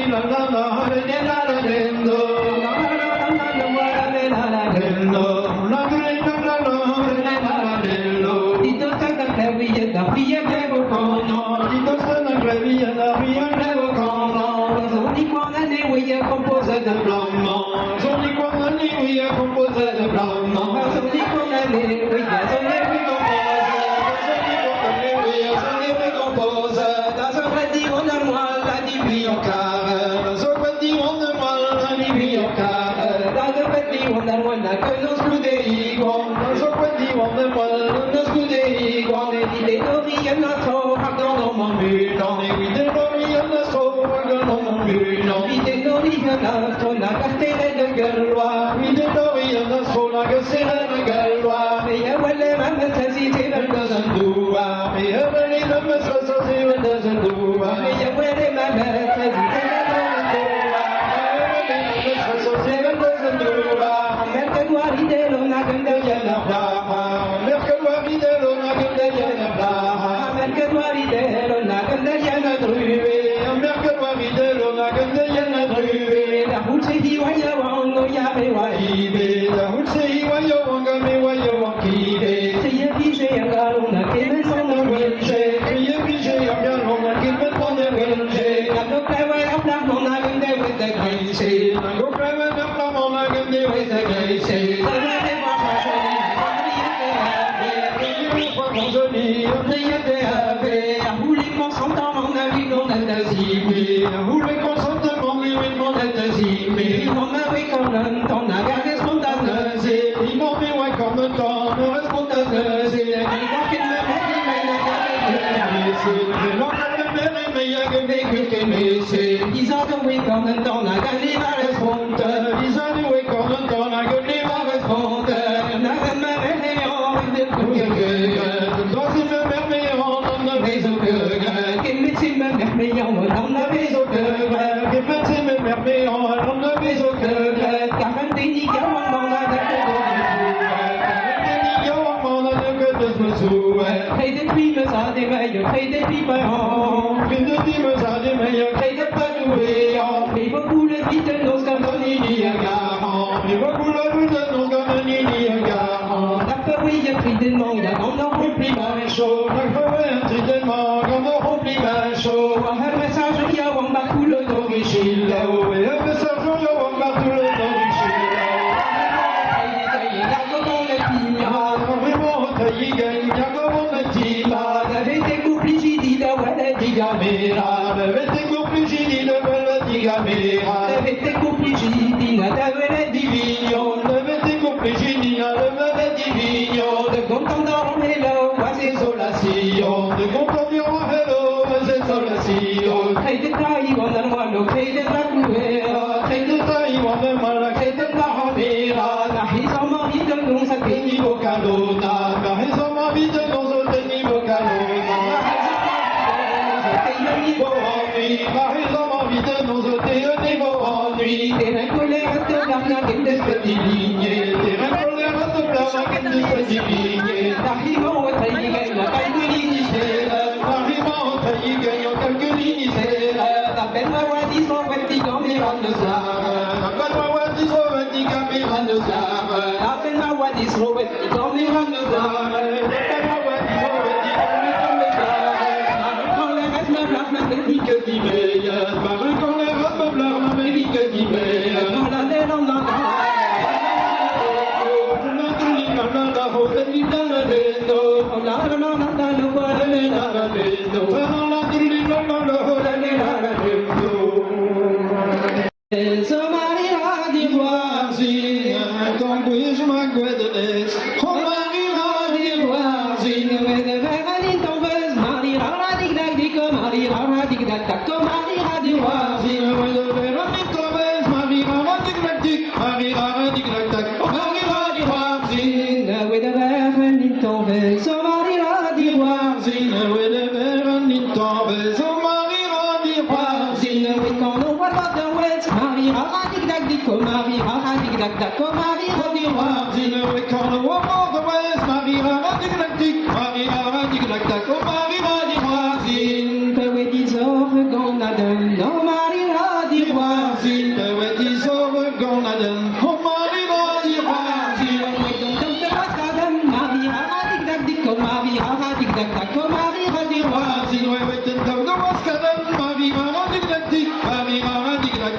la la la re ne la la rendo la la la la la la re la la rendo la re la la la re ne la la rendo di to sa ka te vi ya da vi ya te vo kono di to sa na re vi ya da vi ya te vo kono so di kwa na ne vi ya compose de Brahma so di kwa na ne vi ya compose de Brahma so di kwa na ne vi ya so ne vi compose da so di on a moi la di vi o car so di on a moi la di vi o car da so di on a moi la que nos scuderi con so di on a moi nos scuderi con e di no vi na so ha no mo mi no ne vi de no vi na so ha no mo mi no vi de no vi na so la castella de gallois vi de no vi na so la castella de gallois e ya wale ma sa si te na ko sandua e ya wale ma sa si te na sandua e ya wale ma sa si te na sandua e ya wale ma sa si te na sandua merca guari de lo na ganda ya na ba merca guari de lo na ganda ya na ba merca guari de lo na ganda ya na druve merca guari de lo na ganda ya na druve la hulse hi wa ya wa no ya be wa ibe la hulse hi wa ya wa ga me wa ya wa ki be se ya bi se ya ga lo na ke me so na wen se ke ya bi se ya ga lo na ke me so na wen se na no kai wa ya na mo na ganda we the kai se na no kai wa na mo na ganda we the kai se na na de ma pa se Hey, the dreamers are the mayor, hey, the people are the dreamers are the mayor, hey, the pathway on people who live in those companies, people who live in those companies, la famille a pris des mangues, on a rempli ma chaud, la famille a pris des mangues, on a rempli ma chaud, un message, il y a un bateau d'origine, un message, il y a un bateau d'origine. Avete compliciti da quella di Gamera, avete compliciti da quella di Gamera, avete compliciti da quella di Vigno, avete compliciti da quella di Vigno, de contendant hello, quasi solation, de contendant hello, quasi solation, hey de Taïwan al Mano, hey de Tacuera, hey de Taïwan al Mano, hey de Tahamera, la hisama vita non sa che ni vocalona, la hisama vita non sa che ni vocalona.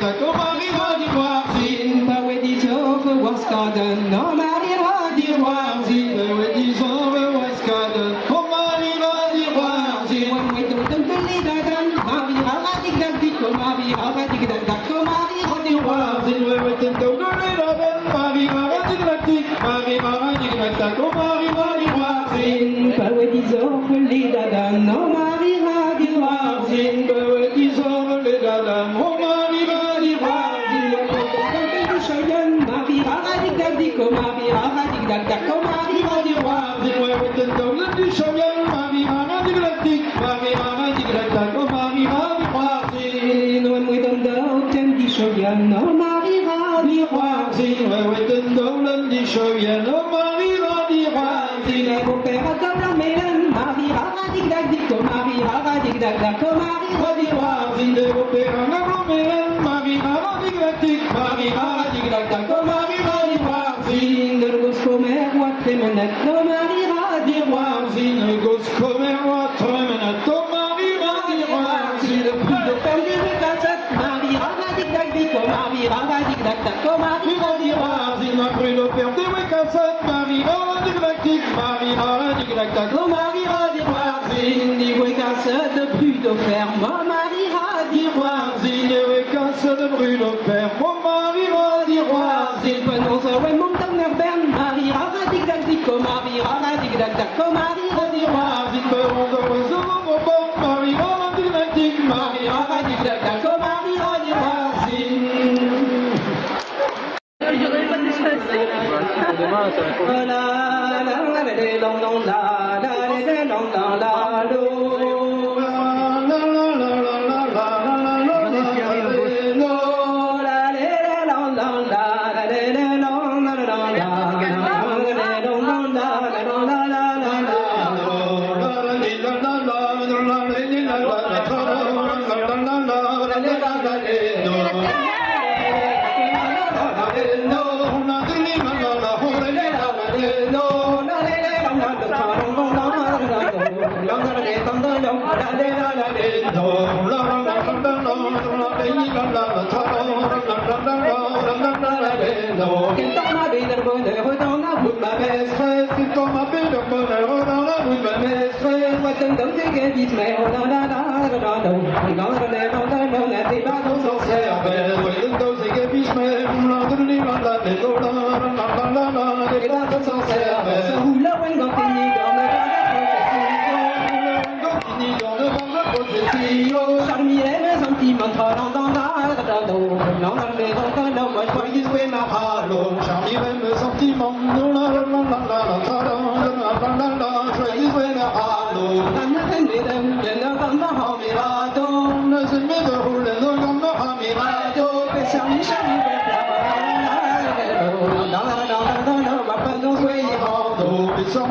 ta Marie va di Warzin, Pas ouais disons que Waskaden, non Marie va di Warzin, ouais disons le Waskaden, oh Marie va di Warzin, ouais donc de l'Idadan, Marie va di Gladiko, Marie va di Gladako, Marie va di Warzin, ouais t'entends le Laden, Marie va di Glatik, Marie va di Glatak, oh Marie va di Warzin, Pas ouais disons que l'Idadan, non Marie va di Warzin, ouais disons le Laden, oh Marie va di Warzin, Marie va di Gladiko, Marie va di Gladako, Marie va di Warzin, ouais t'entends le Choyan, Marie va di Glatik, Marie va di Glatak, oh Marie va di Warzin, Nous moi dans le thème du Shoyan, non Marie va di Warzin, ouais t'entends le Choyan, oh Marie va di Warzin, Mon père a comme la mélène, Marie va di Gladiko, Marie va di Gladako, Marie va di Warzin, de opéra na Roméen, Marie va di Glatik, Marie va di Glatak, oh Marie va di Warzin, de Goscomer, Wattemenet, non Marie va di Warzin, Goscomer, Watremenet, oh Marie va di Warzin, Le plus de faire du cassette, Marie va di Gladiko, Marie va di Gladako, Marie va di Warzin, après le père de Wekassat, Marie va di Glatik, Marie va di Glatak, oh Marie va di Warzin, Ni cassette, de plus de faire, Marie va di Warzin, Wekassat de brûle au père, oh Marie va di Warzin, Penons à ouais mon dernier berne, Marie va di Gladiko, Marie va di Gladako, Marie va di Warzin, peron de oiseau, oh bon, Marie va di Glatik, Marie va di Gladako, Marie va di Warzin. La la la la la la la Quel temps m'a donné le bonheur dans la boue de ma maîtresse, C'est comme un peu de bonheur dans la boue de ma maîtresse. moi t'en donne des guédis, mais oh la la la la la la des bateaux sans cervelle. Des bateaux sans cervelle. Ça roule la wing dans tes nids dans la procession. Charmier les sentiments trallant dans la moi je crois qu'ils jouaient ma halo. Charmier mes sentiments, joyeux jouer ma halo.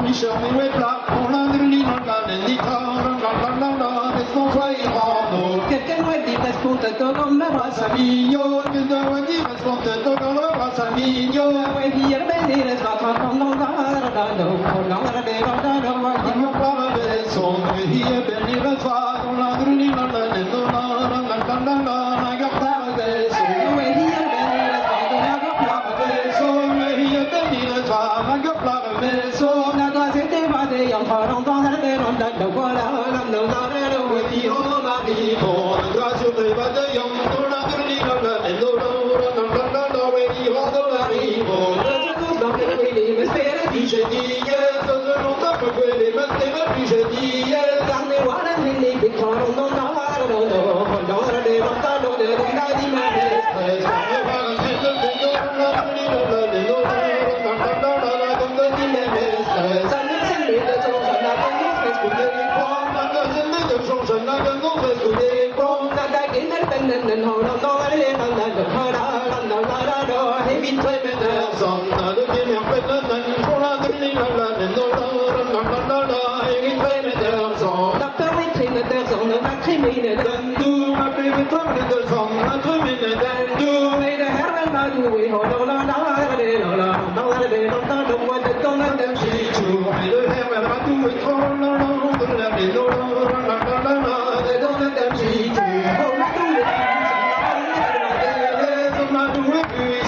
Michel, mais ouais, là, on a de l'île, on a de l'île, Quelqu'un m'a dit, reste comme la brasse à Mignon, que de la dire, reste dans le bras, ça mignon. ouais, hier, ben, il reste pas dans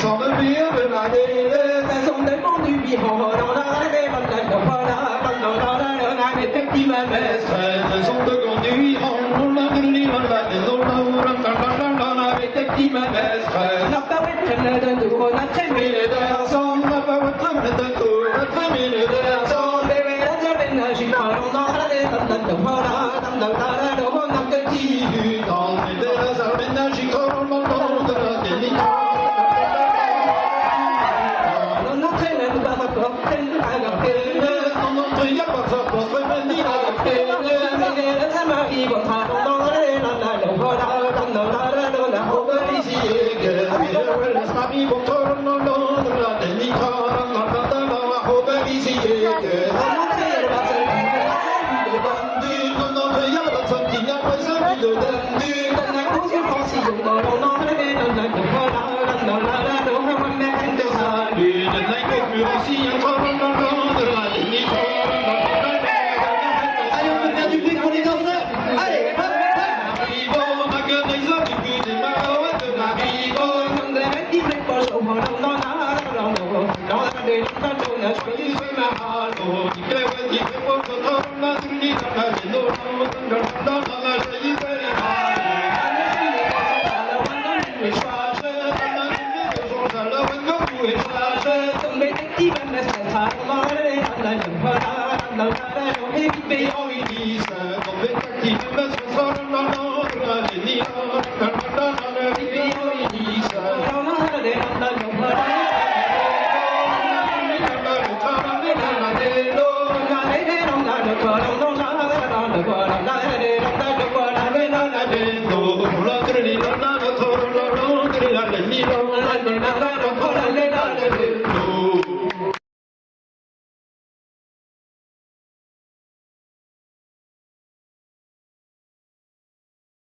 sans me dire de la ta son des bons du bihon, dans la des bandes de voilà, dans la petit ma messe. Ce sont de conduits en la avec tes petits ma maître. La parole de nous, on a traîné les deux ensemble, La parole de tout, notre mille de ensemble, bébé, la zerbe, j'y parle, on a les bandes de voilà, dans la petit but. dans les deux armes, j'y colle le monde de la délicat. On a traîné le barracot, traîné à la pelle. Dans notre y'a pas ça pour se venir à la paix. Allez, on peut faire du bruit pour les danseurs. Allez, hop, Thank you.